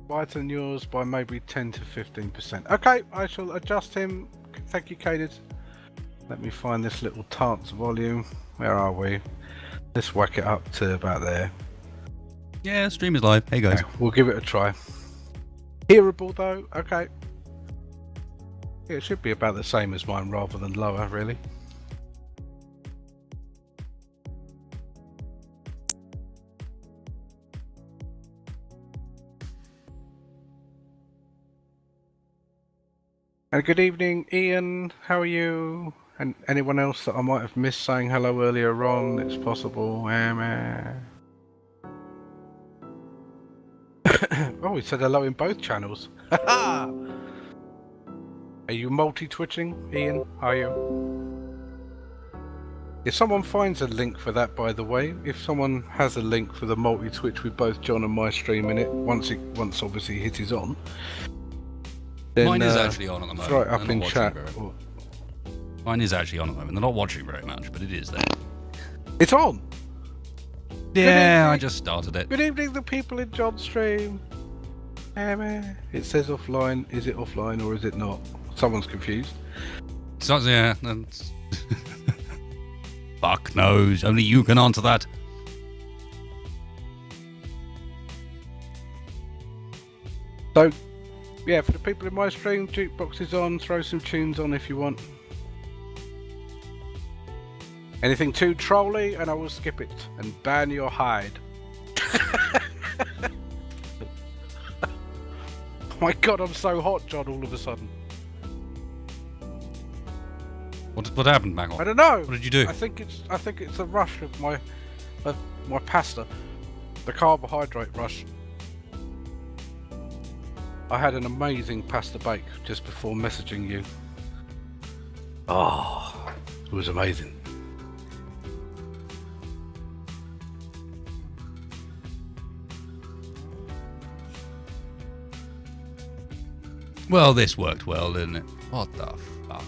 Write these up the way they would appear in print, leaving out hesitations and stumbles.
quieter than yours by maybe 10 to 15%. Okay, I shall adjust him. Thank you, Cadid. Let me find this little tart's volume. Where are we? Let's whack it up to about there. Yeah, stream is live. Hey guys. Okay, we'll give it a try. Hearable though? Okay. Yeah, it should be about the same as mine rather than lower, really. And good evening, Ian. How are you? And anyone else that I might have missed saying hello earlier on, it's possible. Oh, he said hello in both channels. Are you multi-twitching, Ian? Are you? If someone finds a link for that, by the way, if someone has a link for the multi-twitch with both John and my stream in it, once obviously it is on, then, mine is actually on at the moment. Throw it up in chat. Mine is actually on at the moment. They're not watching very much, but it is there. It's on! Yeah, I just started it. Good evening, the people in John's stream. It says offline. Is it offline or is it not? Someone's confused. So, yeah, that's... Fuck knows. Only you can answer that. So, yeah, for the people in my stream, jukebox is on. Throw some tunes on if you want. Anything too trolly, and I will skip it and ban your hide. Oh my god, I'm so hot, John, all of a sudden. What happened, Maggle? I don't know. What did you do? I think it's a rush of my pasta. The carbohydrate rush. I had an amazing pasta bake just before messaging you. Oh, it was amazing. Well, this worked well, didn't it? What the fuck?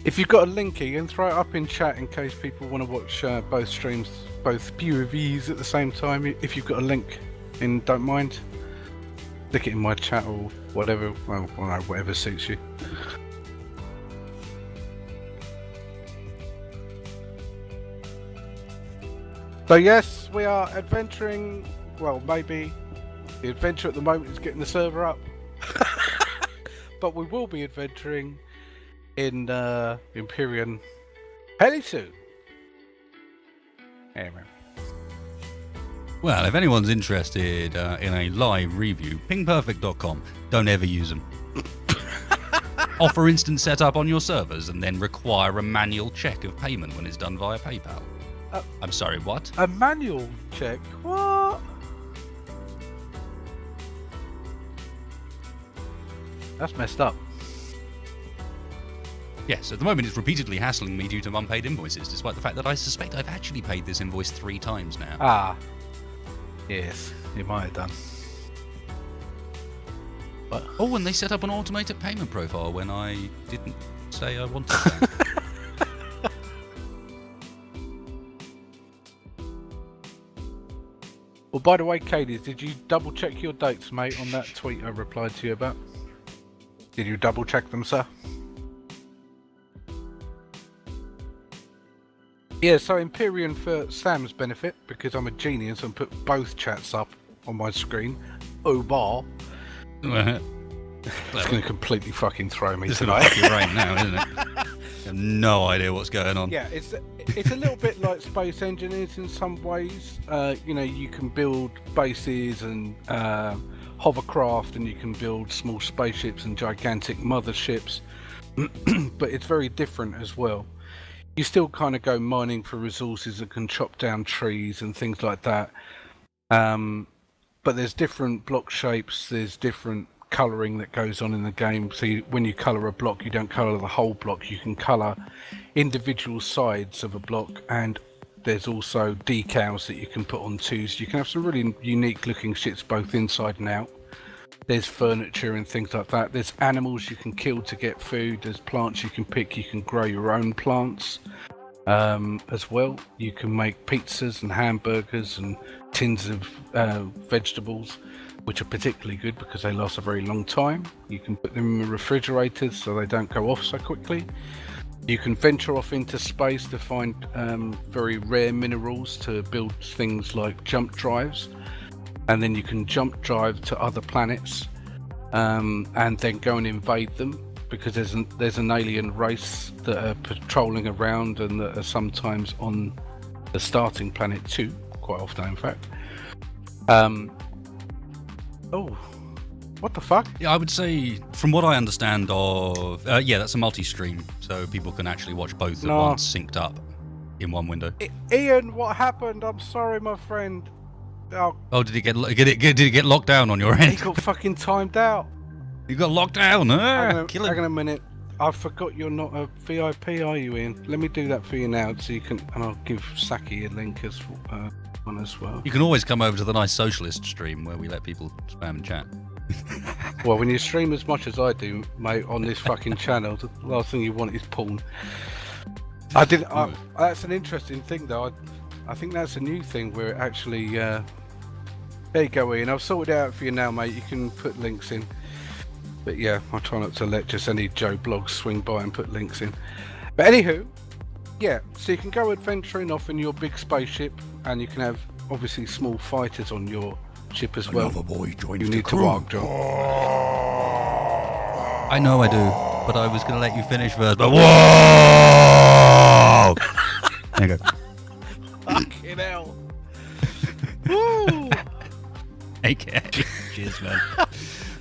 If you've got a link, Ian, throw it up in chat in case people want to watch both streams, both POVs at the same time. If you've got a link, and don't mind, stick it in my chat or whatever. Well, whatever suits you. So yes, we are adventuring. Well, maybe the adventure at the moment is getting the server up, but we will be adventuring in Empyrion fairly soon. Anyway. Well, if anyone's interested in a live review, pingperfect.com. Don't ever use them. Offer instant setup on your servers and then require a manual check of payment when it's done via PayPal. I'm sorry, what? A manual check? What? That's messed up. Yes, at the moment it's repeatedly hassling me due to unpaid invoices, despite the fact that I suspect I've actually paid this invoice 3 times now. Ah. Yes, you might have done. But... Oh, and they set up an automated payment profile when I didn't say I wanted that. Well, by the way, Katie, did you double check your dates, mate, on that tweet I replied to you about? Did you double check them, sir? Yeah, so Empyrion for Sam's benefit, because I'm a genius and put both chats up on my screen. Oh, bar. It's going to completely fucking throw me tonight. It's right now, isn't it? I have no idea what's going on. Yeah, it's a little bit like Space Engineers in some ways. You know, you can build bases and hovercraft, and you can build small spaceships and gigantic motherships, but it's very different as well. You still kind of go mining for resources and can chop down trees and things like that. But there's different block shapes, there's different colouring that goes on in the game. So when you colour a block, you don't colour the whole block, you can colour individual sides of a block, and there's also decals that you can put on too. So you can have some really unique looking shits both inside and out. There's furniture and things like that. There's animals you can kill to get food. There's plants you can pick. You can grow your own plants as well. You can make pizzas and hamburgers and tins of vegetables. which are particularly good because they last a very long time. You can put them in refrigerators so they don't go off so quickly. You can venture off into space to find very rare minerals to build things like jump drives, and then you can jump drive to other planets and then go and invade them, because there's an alien race that are patrolling around and that are sometimes on the starting planet too, quite often in fact. Oh, what the fuck? Yeah, I would say, from what I understand of, that's a multi-stream, so people can actually watch both at once, synced up in one window. Ian, what happened? I'm sorry, my friend. Oh, did it get locked down on your end? He got fucking timed out. You got locked down, huh? Hang on a minute. I forgot you're not a VIP, are you, Ian? Let me do that for you now, so you can, and I'll give Saki a link as one as well. You can always come over to the nice socialist stream where we let people spam and chat. Well, when you stream as much as I do, mate, on this fucking channel, the last thing you want is porn. That's an interesting thing, though. I think that's a new thing where it actually. There you go, Ian. I've sorted it out for you now, mate. You can put links in. But yeah, I'll try not to let just any Joe blogs swing by and put links in. But anywho, yeah, so you can go adventuring off in your big spaceship, and you can have obviously small fighters on your ship as well. Another boy joins You the need to crew. walk, John. I know I do, but I was going to let you finish first, but whoa! There you go. Fucking hell. Woo! Okay. Cheers, man.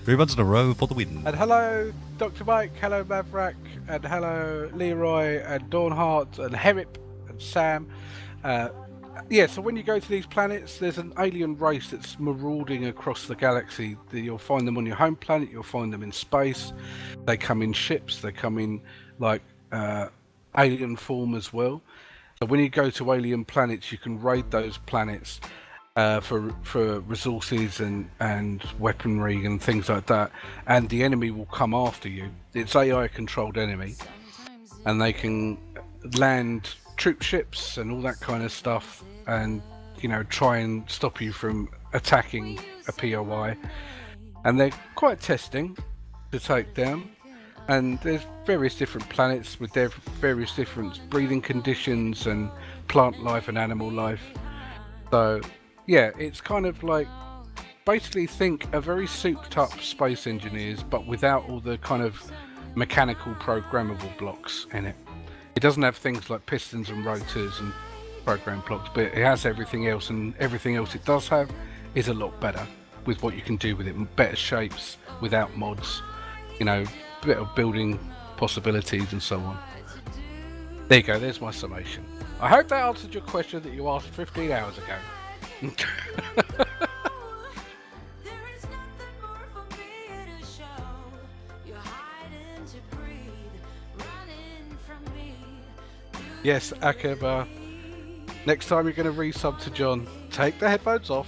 3 months in a row for the win. And hello, Dr. Mike, hello, Mavrak, and hello, Leroy, and Dawnheart, and Herip, and Sam. Yeah, so when you go to these planets, there's an alien race that's marauding across the galaxy. You'll find them on your home planet, you'll find them in space. They come in ships, they come in like alien form as well. So when you go to alien planets, you can raid those planets for resources and weaponry and things like that, and the enemy will come after you. It's AI controlled enemy, and they can land troop ships and all that kind of stuff, and try and stop you from attacking a POI, and they're quite testing to take down. And there's various different planets with their various different breathing conditions and plant life and animal life. So yeah, it's kind of like, basically think a very souped up Space Engineers, but without all the kind of mechanical programmable blocks in it. It doesn't have things like pistons and rotors and program blocks, but it has everything else, and everything else it does have is a lot better with what you can do with it. Better shapes without mods, better building possibilities and so on. There you go, there's my summation. I hope that answered your question that you asked 15 hours ago. Yes, Akeba. Next time you're going to resub to John, take the headphones off.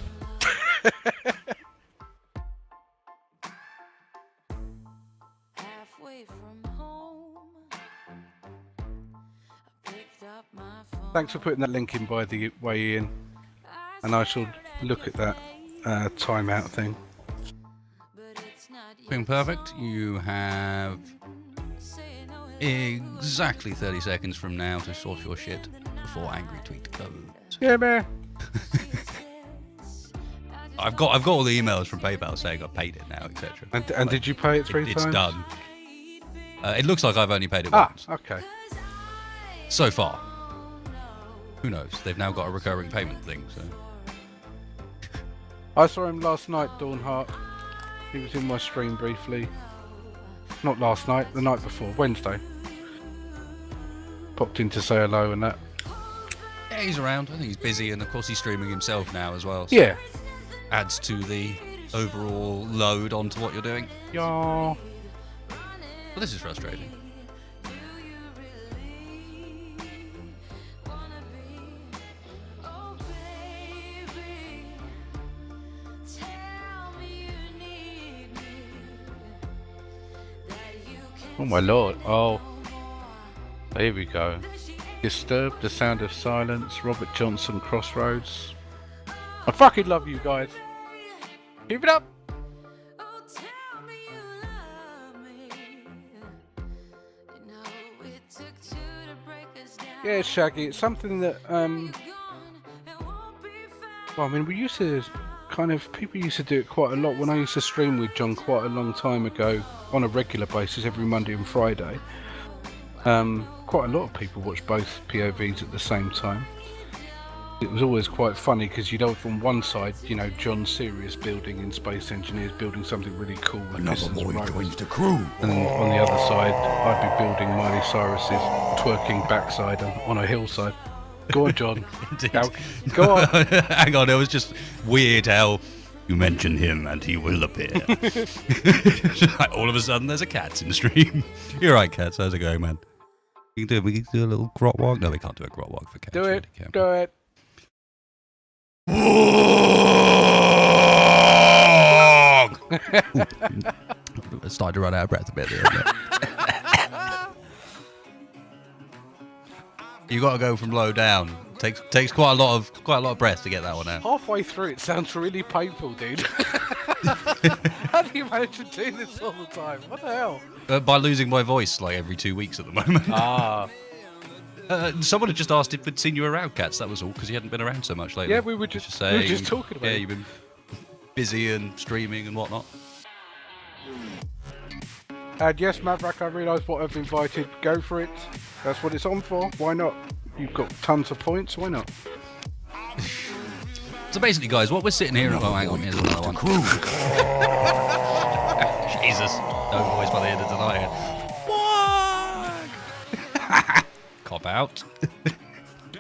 Thanks for putting that link in, by the way, Ian. And I shall look at that timeout thing. Being perfect, you have exactly 30 seconds from now to sort your shit before Angry Tweet goes. Yeah, man. I've got all the emails from PayPal saying I paid it now, etc. And did you pay it 3 times? It's done. It looks like I've only paid it once. Okay. So far. Who knows? They've now got a recurring payment thing, so. I saw him last night, Dawnheart. He was in my stream briefly. Not last night, the night before, Wednesday. Popped in to say hello and that. Yeah, he's around. I think he's busy, and of course he's streaming himself now as well. So Yeah. adds to the overall load onto what you're doing. Yeah. Well, this is frustrating. Oh my lord. Oh. There we go. Disturbed, The Sound of Silence, Robert Johnson, Crossroads. I fucking love you guys. Keep it up. Yeah, Shaggy. It's something that well, I mean, we used to people used to do it quite a lot when I used to stream with John quite a long time ago on a regular basis every Monday and Friday. Quite a lot of people watch both POVs at the same time. It was always quite funny because you'd have on one side, you know, John Sirius building in Space Engineers, building something really cool with Pistons and Rovers. the crew. And then on the other side, I'd be building Miley Cyrus's twerking backside on a hillside. Go on, John. Go on. Hang on, it was just weird how you mention him and he will appear. Like, all of a sudden, there's a Cats in the stream. You're right, Cats. How's it going, man? We can do a little grot walk. No, we can't do a grot walk for Cats. Do it. Do it. Ooh, started to run out of breath a bit there. You got to go from low down. Takes quite a lot of breath to get that one out. Halfway through, it sounds really painful, dude. How do you manage to do this all the time? What the hell? By losing my voice like every 2 weeks at the moment. Ah. Someone had just asked if we'd seen you around, Cats. That was all, because you hadn't been around so much lately. Yeah, we were just saying. We were just talking about Yeah, it. you've been busy and streaming and whatnot. And yes, Maverick, I realise what I've invited. Go for it. That's what it's on for. Why not? You've got tons of points. Why not? So basically, guys, what we're sitting here... Oh, hang on. Here's another one. Jesus. No voice by the end of the night. Cop out.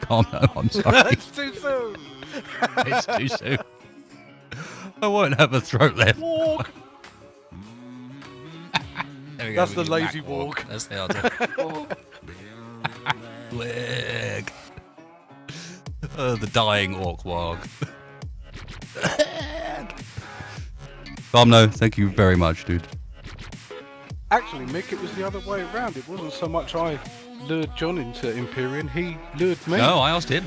Calm down. I'm sorry. It's too soon. It's too soon. I won't have a throat left. Walk. There we go. That's We the can lazy back walk. That's the other. Leg. The dying orc wog. No, thank you very much, dude. Actually, Mick, it was the other way around. It wasn't so much I lured John into Empyrion. He lured me. No, I asked him.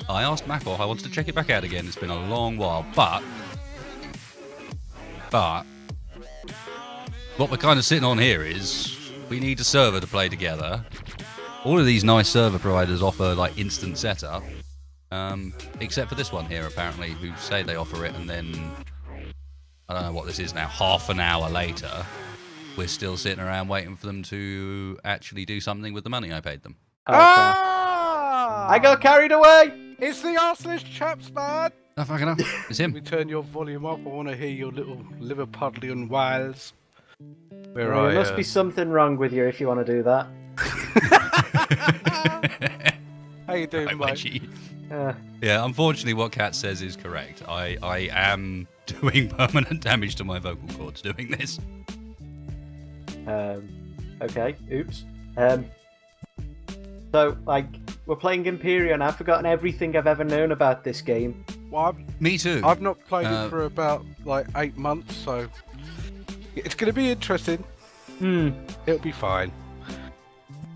I asked Macor. I wanted to check it back out again. It's been a long while, but what we're kind of sitting on here is we need a server to play together. All of these nice server providers offer like instant setup, except for this one here apparently, who say they offer it, and then I don't know what this is now. Half an hour later, we're still sitting around waiting for them to actually do something with the money I paid them. Okay. I got carried away! It's the arseless chaps, man! Oh, fucking hell. It's him. We turn your volume up. I want to hear your little Liverpudlian wails. Where There must be something wrong with you if you want to do that. How you doing, mate? Reggie. Yeah, unfortunately what Kat says is correct. I am doing permanent damage to my vocal cords doing this. Okay, oops. So, like, we're playing Empyrion. I've forgotten everything I've ever known about this game. Well, Me too. I've not played it for about, like, 8 months, so... It's going to be interesting. It'll be fine.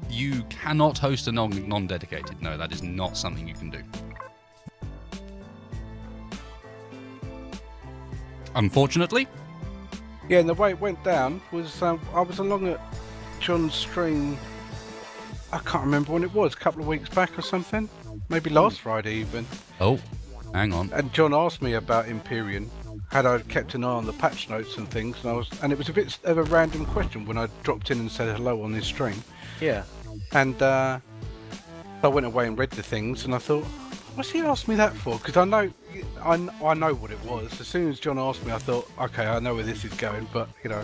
You cannot host a non-dedicated. No, that is not something you can do. Unfortunately. Yeah, and the way it went down was I was along at John's stream. I can't remember when it was, a couple of weeks back or something. Maybe last Friday even. Oh, hang on. And John asked me about Empyrion. Had I kept an eye on the patch notes and things, and it was a bit of a random question when I dropped in and said hello on this stream. Yeah. And I went away and read the things, and I thought, what's he asked me that for? Because I know what it was. As soon as John asked me, I thought, okay, I know where this is going. But you know,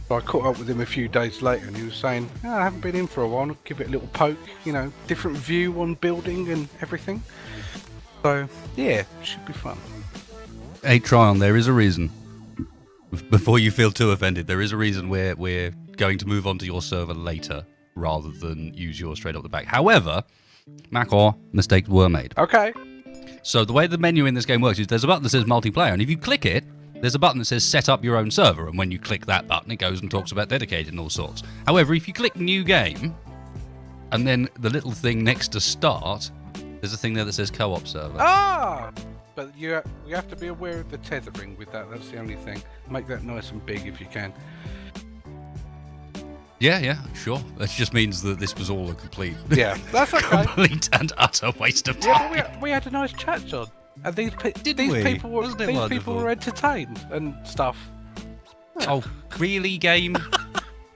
so I caught up with him a few days later, and he was saying, oh, I haven't been in for a while. I'll give it a little poke. You know, different view on building and everything. So yeah, it should be fun. Hey, Tryon, there is a reason. Before you feel too offended, there is a reason we're going to move on to your server later rather than use yours straight up the back. However, Macor, mistakes were made. Okay. So the way the menu in this game works is there's a button that says multiplayer, and if you click it, there's a button that says set up your own server, and when you click that button, it goes and talks about dedicated and all sorts. However, if you click new game, and then the little thing next to start, there's a thing there that says co-op server. Ah! But you have to be aware of the tethering with that. That's the only thing. Make that nice and big if you can. Yeah, sure. That just means that this was all a complete, Yeah, that's okay. complete and utter waste of Yeah, time. but we had a nice chat, John. And these we? people were Wasn't it these wonderful? people were entertained and stuff. Oh, really, game?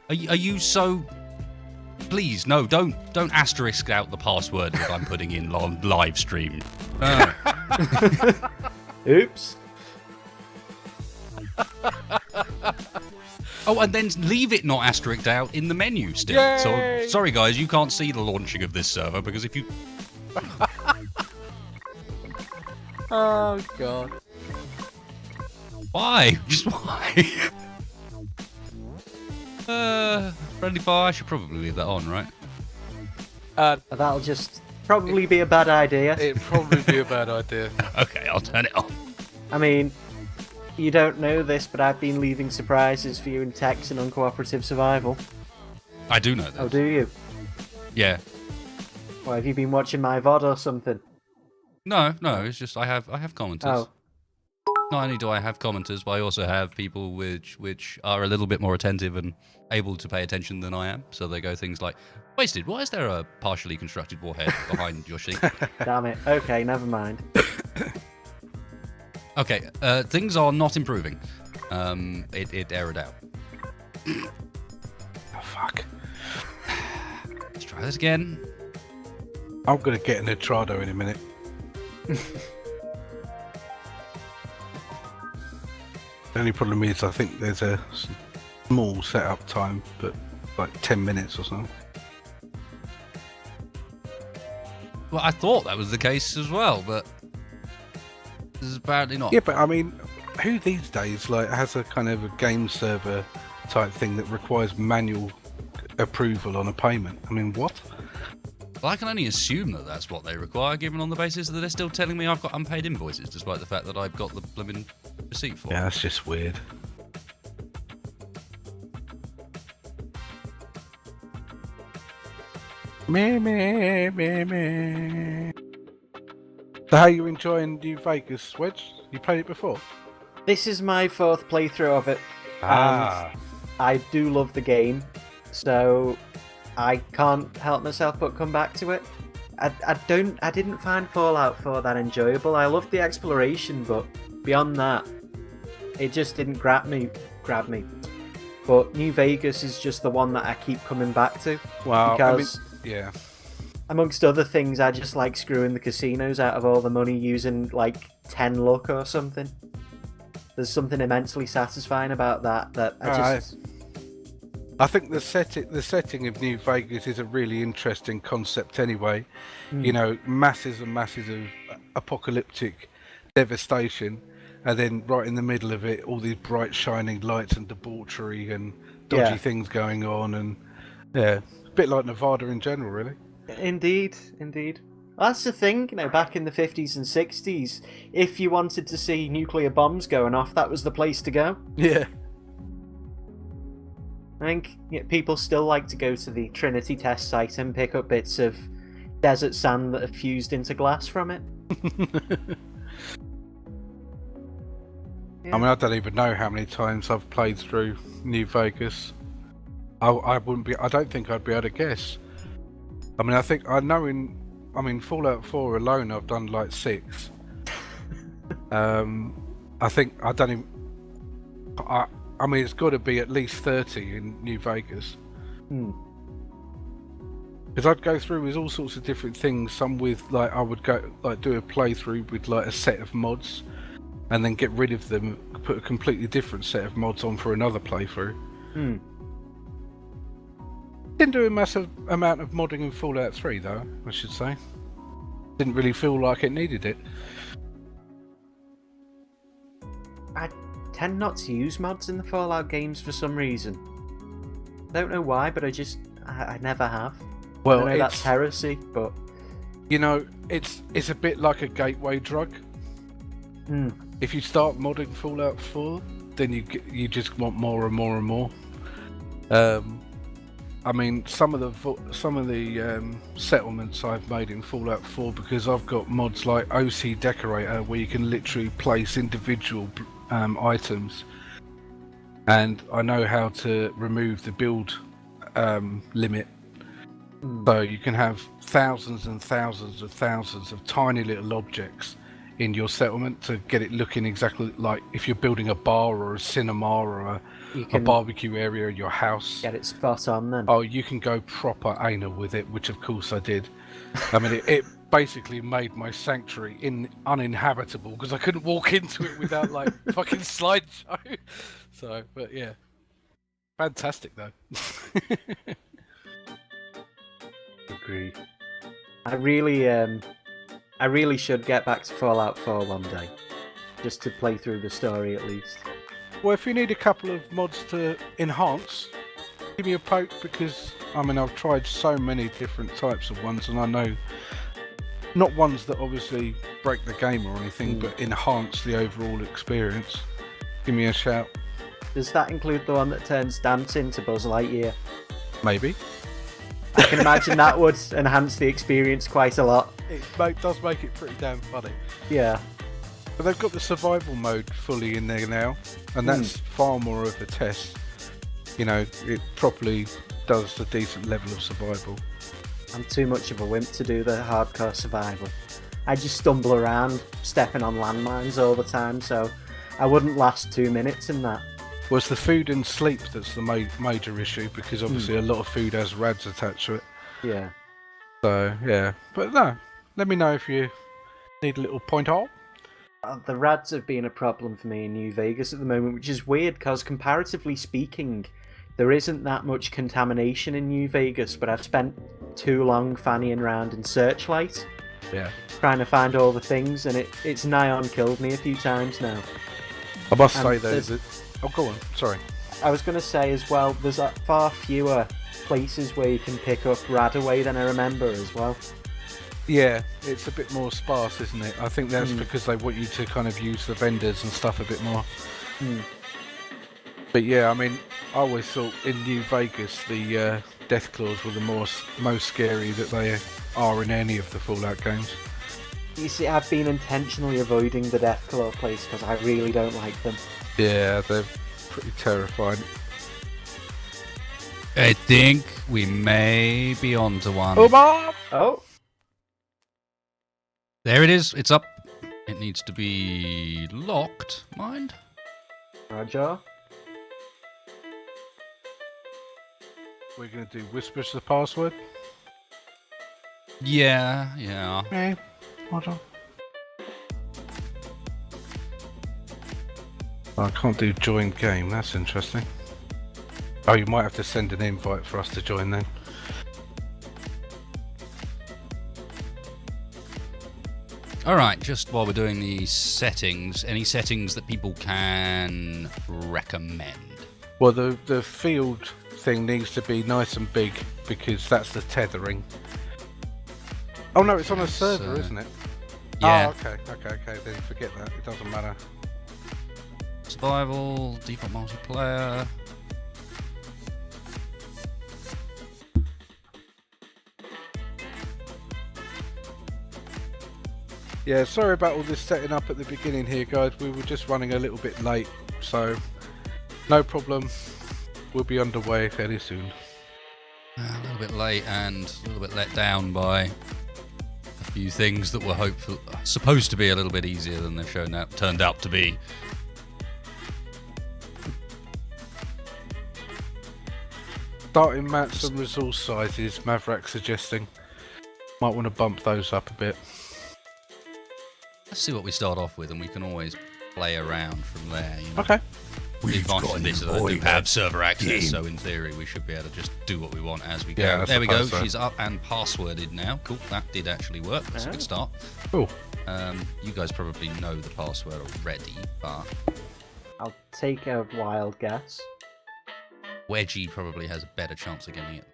Are you so? Please, no, don't asterisk out the password that I'm putting in on live stream. Oops. Oh, and then leave it not asterisked out in the menu still. Yay! So, sorry guys, you can't see the launching of this server because if you... Oh god. Why? Just why? Friendly fire, I should probably leave that on, right? That'll just probably be a bad idea. It'd probably be a bad idea. Okay, I'll turn it off. I mean, you don't know this, but I've been leaving surprises for you in text and uncooperative survival. I do know this. Oh, do you? Yeah. Well, have you been watching my VOD or something? No, it's just I have commenters. Oh. Not only do I have commenters, but I also have people which are a little bit more attentive and able to pay attention than I am. So they go things like, "Wasted, why is there a partially constructed warhead behind your sheep?" Damn it. Okay, never mind. Okay, things are not improving. It errored out. Oh, fuck. Let's try this again. I'm gonna get an Etrado in a minute. The only problem is I think there's a small setup time, but like 10 minutes or something. Well, I thought that was the case as well, but this is apparently not. Yeah, but I mean, who these days like has a kind of a game server type thing that requires manual approval on a payment? I mean, what? Well, I can only assume that that's what they require, given on the basis that they're still telling me I've got unpaid invoices, despite the fact that I've got the blooming receipt for. Yeah, that's just weird. Me. So how are you enjoying New Vegas, Wedge? You played it before? This is my fourth playthrough of it. Ah. And I do love the game, so I can't help myself but come back to it. I didn't find Fallout 4 that enjoyable. I loved the exploration, but beyond that, it just didn't grab me. But New Vegas is just the one that I keep coming back to. Well, because yeah. amongst other things, I just like screwing the casinos out of all the money using like 10 luck or something. There's something immensely satisfying about that. I think the setting of New Vegas is a really interesting concept anyway. You know, masses and masses of apocalyptic devastation, and then right in the middle of it, all these bright shining lights and debauchery and dodgy things going on, and yeah, a bit like Nevada in general, really. Indeed. That's the thing, you know, back in the 50s and 60s, if you wanted to see nuclear bombs going off, that was the place to go. Yeah. I think people still like to go to the Trinity test site and pick up bits of desert sand that have fused into glass from it. I mean, I don't even know how many times I've played through New Vegas. I don't think I'd be able to guess. I mean, Fallout 4 alone, I've done like 6. I mean, it's got to be at least 30 in New Vegas. Because I'd go through with all sorts of different things. Some with I would go do a playthrough with like a set of mods, and then get rid of them, put a completely different set of mods on for another playthrough. Didn't do a massive amount of modding in Fallout 3 though, I should say. Didn't really feel like it needed it. I tend not to use mods in the Fallout games for some reason. I don't know why, but I never have. Well, I know that's heresy, but you know, it's a bit like a gateway drug. If you start modding Fallout 4, then you just want more and more and more. I mean, some of the settlements I've made in Fallout 4, because I've got mods like OC Decorator, where you can literally place individual items, and I know how to remove the build limit. So you can have thousands and thousands of tiny little objects in your settlement to get it looking exactly like if you're building a bar or a cinema or a barbecue area in your house. Get it spot on then. Oh, you can go proper anal with it, which of course I did. I mean, it basically made my sanctuary uninhabitable because I couldn't walk into it without like fucking slideshow. So, but yeah, fantastic though. Agree. I really should get back to Fallout 4 one day, just to play through the story at least. Well, if you need a couple of mods to enhance, give me a poke because I mean I've tried so many different types of ones, and I know not ones that obviously break the game or anything, but enhance the overall experience. Give me a shout. Does that include the one that turns Dance into Buzz Lightyear? Maybe. I can imagine that would enhance the experience quite a lot. It does make it pretty damn funny. Yeah. But they've got the survival mode fully in there now, and that's far more of a test. You know, it properly does a decent level of survival. I'm too much of a wimp to do the hardcore survival. I just stumble around, stepping on landmines all the time, so I wouldn't last 2 minutes in that. Well, it's the food and sleep that's the major issue, because obviously a lot of food has rads attached to it. Yeah. So, yeah. But no, let me know if you need a little point out. The rads have been a problem for me in New Vegas at the moment, which is weird because comparatively speaking, there isn't that much contamination in New Vegas, but I've spent too long fannying around in Searchlight, trying to find all the things, and it's nigh on killed me a few times now. I must say though, oh, go on, sorry. I was going to say as well, there's far fewer places where you can pick up Radaway than I remember as well. Yeah, it's a bit more sparse, isn't it? I think that's because they want you to kind of use the vendors and stuff a bit more. But yeah, I mean, I always thought in New Vegas the Deathclaws were the most scary that they are in any of the Fallout games. You see, I've been intentionally avoiding the Deathclaw place because I really don't like them. Yeah, they're pretty terrifying. I think we may be onto one. Oh, Bob! Oh! There it is. It's up. It needs to be locked. Mind? Roger. We're going to do whispers the password. Yeah. Hey, hold on. I can't do join game, that's interesting. Oh, you might have to send an invite for us to join then. Alright, just while we're doing the settings, any settings that people can recommend? Well, the field thing needs to be nice and big because that's the tethering. Oh no, it's on a server, isn't it? Yeah. Oh, okay, then forget that, it doesn't matter. Survival, default multiplayer. Yeah, sorry about all this setting up at the beginning here, guys. We were just running a little bit late, so no problem. We'll be underway fairly soon. A little bit late and a little bit let down by a few things that were supposed to be a little bit easier than they've turned out to be. Starting maps and resource sizes, Maverick suggesting. Might want to bump those up a bit. Let's see what we start off with, and we can always play around from there. You know? Okay. The advantage of this is that I do have server access, so in theory we should be able to just do what we want as we go. Yeah, there we go. so. She's up and passworded now. Cool. That did actually work. That's a good start. Cool. You guys probably know the password already, but I'll take a wild guess. Wedgie probably has a better chance of getting it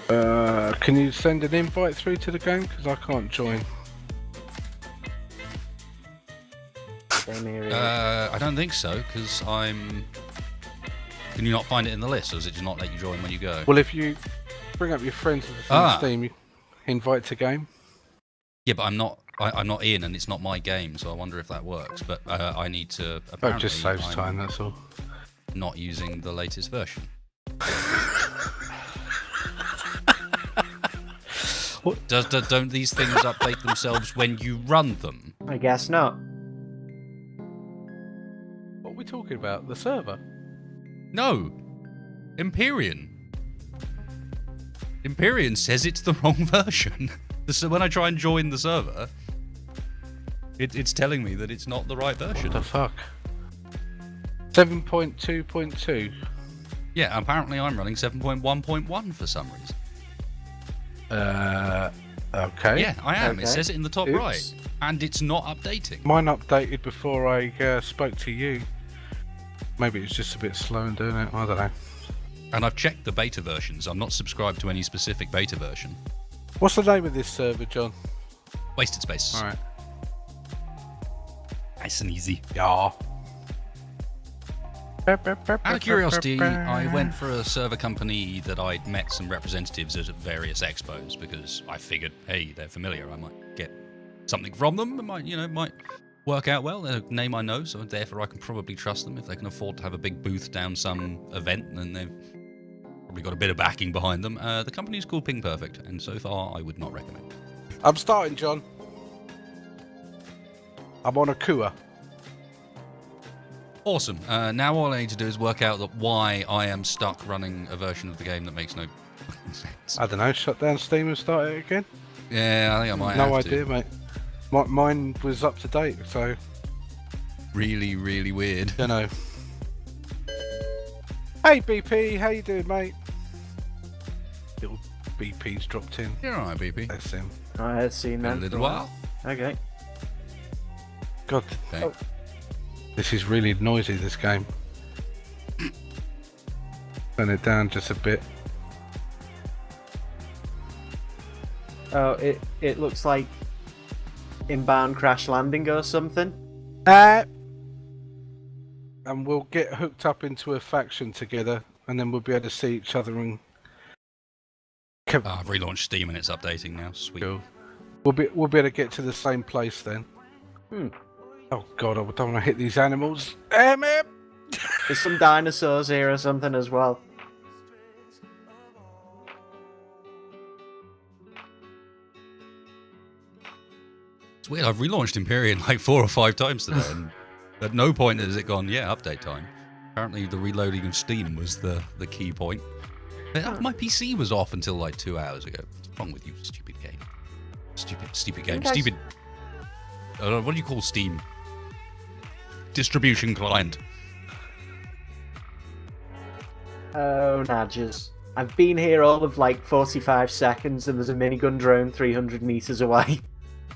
back. Can you send an invite through to the game? Because I can't join. I don't think so, because I'm... Can you not find it in the list, or does it just not let you join when you go? Well, if you bring up your friends on Steam, you invite to game. Yeah, but I'm not in, and it's not my game, so I wonder if that works. But I need to... Oh, it just saves time, that's all. Not using the latest version. Don't these things update themselves when you run them? I guess not. What are we talking about? The server? No. Empyrion. Empyrion says it's the wrong version. So when I try and join the server, it's telling me that it's not the right version. What the fuck? 7.2.2. Yeah, apparently I'm running 7.1.1 for some reason. Okay. Yeah, I am. Okay. It says it in the top Oops. right. And it's not updating. Mine updated before I spoke to you. Maybe it's just a bit slow in doing it. I don't know. And I've checked the beta versions. I'm not subscribed to any specific beta version. What's the name of this server, John? Wasted Space. Alright. Nice and easy. Yeah. Out of curiosity, I went for a server company that I'd met some representatives at various expos because I figured, hey, they're familiar. I might get something from them. It might work out well. They're a name I know, so therefore I can probably trust them. If they can afford to have a big booth down some event, then they've probably got a bit of backing behind them. The company's called Ping Perfect, and so far I would not recommend. I'm starting, John. I'm on a Kua. Awesome. Now all I need to do is work out why I am stuck running a version of the game that makes no sense. I don't know, shut down Steam and start it again? Yeah, I think I might have No to. idea, mate. Mine was up to date, so... Really, really weird. Don't know. Hey, BP, how you doing, mate? Little BP's dropped in. You're alright, BP. That's him. I had seen Been that. a little while. Okay. God, Okay. Oh. this is really noisy, this game. Turn it down just a bit. Oh, it looks like inbound crash landing or something. And we'll get hooked up into a faction together, and then we'll be able to see each other and... I've relaunched Steam and it's updating now. Sweet. Cool. We'll be able to get to the same place then. Hmm. Oh god, I don't want to hit these animals. Man. There's some dinosaurs here or something as well. It's weird. I've relaunched Empyrion like 4 or 5 times today, and at no point has it gone, yeah, update time. Apparently the reloading of Steam was the key point. My PC was off until like 2 hours ago. What's wrong with you, stupid game? Stupid game. Guys- Stupid... what do you call Steam? Distribution client. Oh, Nadges. I've been here all of like 45 seconds and there's a minigun drone 300 meters away.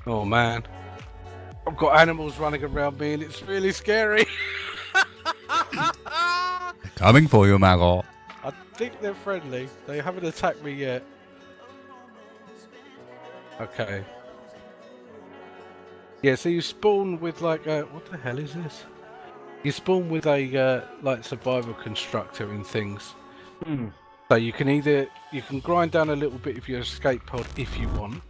Oh man. I've got animals running around me and it's really scary. Coming for you, Mago. I think they're friendly. They haven't attacked me yet. Okay. Yeah, so you spawn with like a... What the hell is this? You spawn with a like survival constructor and things. Hmm. So you can grind down a little bit of your escape pod if you want.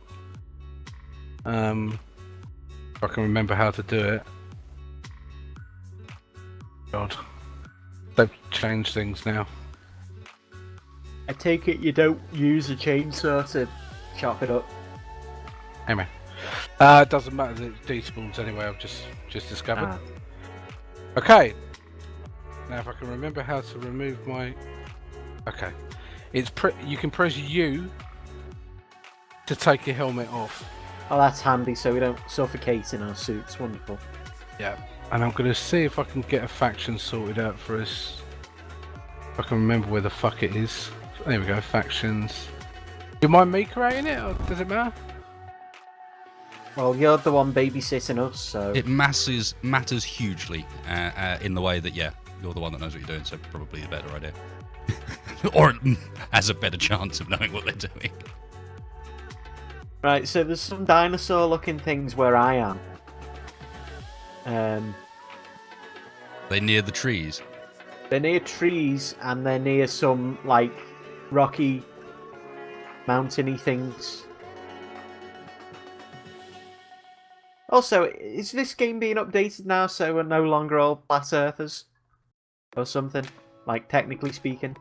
If I can remember how to do it. God. They've changed things now. I take it you don't use a chainsaw to chop it up. Anyway. It doesn't matter that it despawns anyway, I've just discovered. Ah. Okay. Now if I can remember how to remove my... Okay. You can press U to take your helmet off. Oh, that's handy so we don't suffocate in our suits. Wonderful. Yeah. And I'm going to see if I can get a faction sorted out for us. If I can remember where the fuck it is. There we go, factions. Do you mind me creating it, or does it matter? Well, you're the one babysitting us, so... It matters hugely in the way that, yeah, you're the one that knows what you're doing, so probably the better idea. Or has a better chance of knowing what they're doing. Right, so there's some dinosaur-looking things where I am. They're near the trees. They're near trees, and they're near some, like, rocky, mountainy things. Also, is this game being updated now so we're no longer all flat earthers? Or something? Like, technically speaking?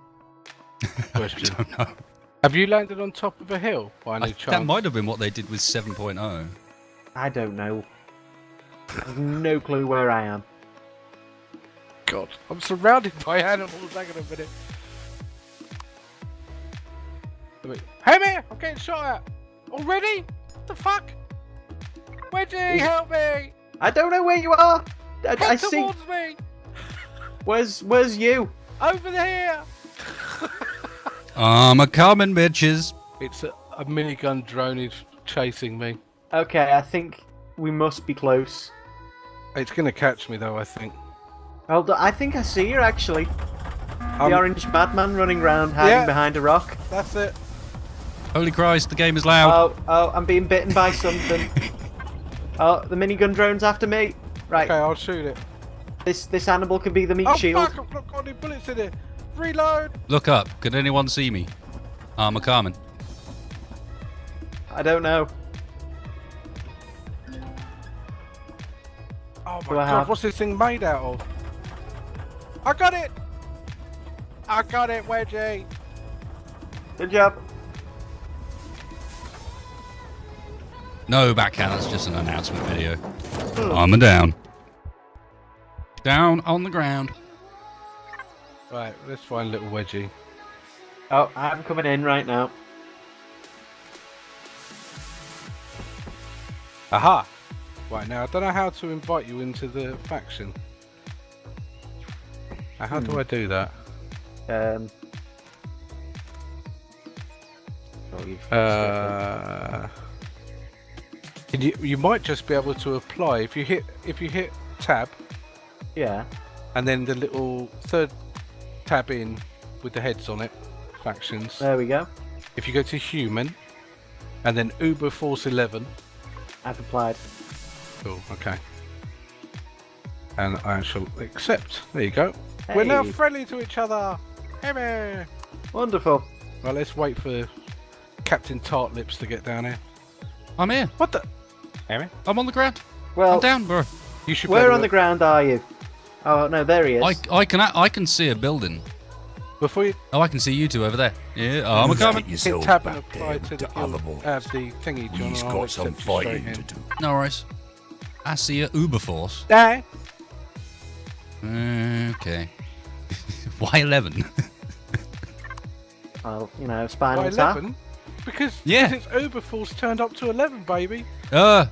Question. don't know. Have you landed on top of a hill by any chance? That might have been what they did with 7.0. I don't know. I have no clue where I am. God, I'm surrounded by animals. Hang on a minute. Hey man, I'm getting shot at. Already? What the fuck? Wedgie, help me! I don't know where you are. I Head see. towards me! Where's you? Over here! I'm a coming, bitches. It's a minigun drone is chasing me. Okay, I think we must be close. It's gonna catch me though, I think. Hold on, I think I see you actually. The orange madman running around hiding Yeah. behind a rock. That's it. Holy Christ, the game is loud. Oh, I'm being bitten by something. Oh, the minigun drone's after me. Right, Okay, I'll shoot it. this animal can be the meat Oh shield. fuck, I've not got any bullets in it. Reload! Look up. Can anyone see me? I'm a coming. I don't know. Oh Do my I god, have- what's this thing made out of? I got it! I got it, Wedgie! Good job. No backhand, that's just an announcement video. I'm a down. Down on the ground. Right, let's find little Wedgie. Oh, I'm coming in right now. Aha! Right, now I don't know how to invite you into the faction. Now, how do I do that? Oh, You might just be able to apply if you hit tab yeah. and then the little third tab in with the heads on it, factions. There we go. If you go to human and then Uber Force 11. I've applied. Cool, okay. And I shall accept. There you go. We're now Hey. friendly to each other. Hey man. Wonderful. Right, let's wait for Captain Tartlips to get down here. I'm here. What the? Amy? I'm on the ground. Well, I'm down, bro. You should. where on the ground are you? Oh no, there he is. I can see a building. Before you Oh, I can see you two over there. Yeah, I'm a coming. hit tab and apply to the thingy, John. He's and I'll got some accept you straight fighting in. to do. No worries. I see a Uber Force. Hey. Okay. Why 11? Well, you know, Spinal Why Tap. 11? Because Yeah. it's Uber Force turned up to 11, baby. There's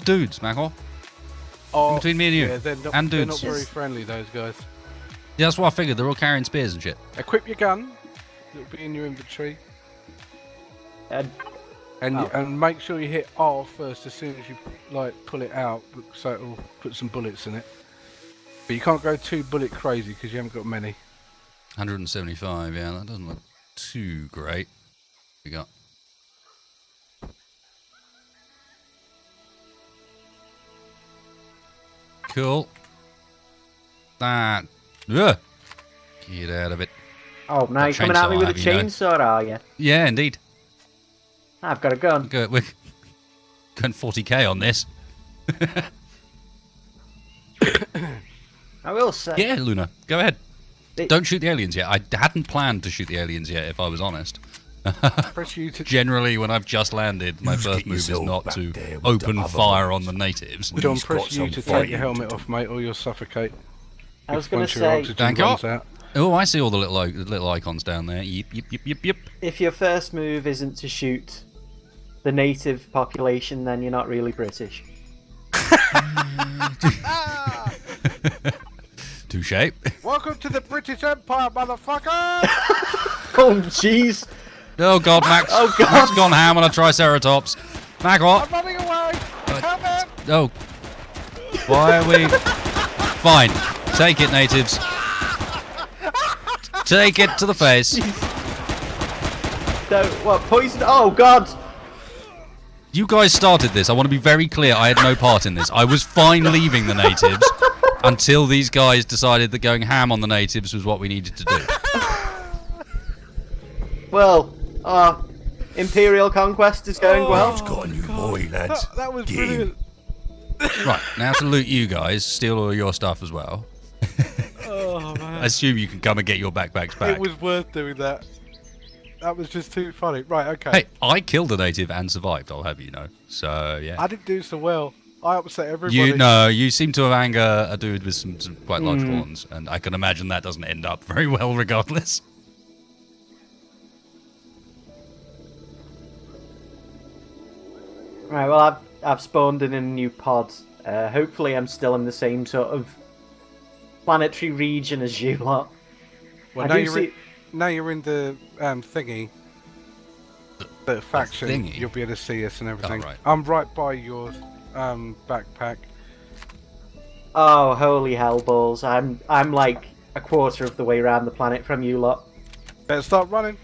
dudes, Macor. Oh, Between me and you. yeah, they're not, And they're not dudes. very friendly, those guys. Yeah, that's what I figured. They're all carrying spears and shit. Equip your gun. It'll be in your inventory. And And make sure you hit R first as soon as you pull it out, so it'll put some bullets in it. But you can't go too bullet crazy because you haven't got many. 175, yeah, that doesn't look too great. We got. Cool. That. Ugh. Get out of it. oh, now you're coming at me with a chainsaw, have you know? chainsaw, are you? Yeah, indeed. I've got a gun. We're going 40k on this. I will say. Yeah, Luna, go ahead. It- Don't shoot the aliens yet. I hadn't planned to shoot the aliens yet, if I was honest. Press you to Generally, when I've just landed, my You've first get move is yourself not back to there with open the other fire ones. on the natives. John, He's press got you some to take fighting your to helmet do. off, mate, or you'll suffocate. I was going Once to your say, oxygen Thank you. runs out. Oh, I see all the little icons down there. Yep, yep, yep, yep, yep. if your first move isn't to shoot the native population, then you're not really British. Touche. Welcome to the British Empire, motherfucker! Oh, jeez. Oh god, Max. Oh, God. Max gone ham on a Triceratops. Mac I'm what? running away! Help me! Oh. Why are we? Fine. Take it, natives. Take it to the face. No, what, poison? Oh, God. You guys started this. I want to be very clear. I had no part in this. I was fine leaving the natives until these guys decided that going ham on the natives was what we needed to do. Well, Imperial conquest is going well. He's got a new boy, lads. That was Get him. brilliant. Right, now to loot you guys, steal all your stuff as well. Oh, man. assume you can come and get your backpacks back. It was worth doing that. That was just too funny. Right, okay. Hey, I killed a native and survived, I'll have you know. So, yeah. I didn't do so well. I upset everybody. You seem to have angered a dude with some quite large horns, and I can imagine that doesn't end up very well regardless. Right, well, I've spawned in a new pod. Hopefully I'm still in the same sort of planetary region as you lot. Well, now you're in the thingy. The faction. thingy? You'll be able to see us and everything. Oh, right. I'm right by your backpack. Oh, holy hellballs. I'm like a quarter of the way around the planet from you lot. Better start running.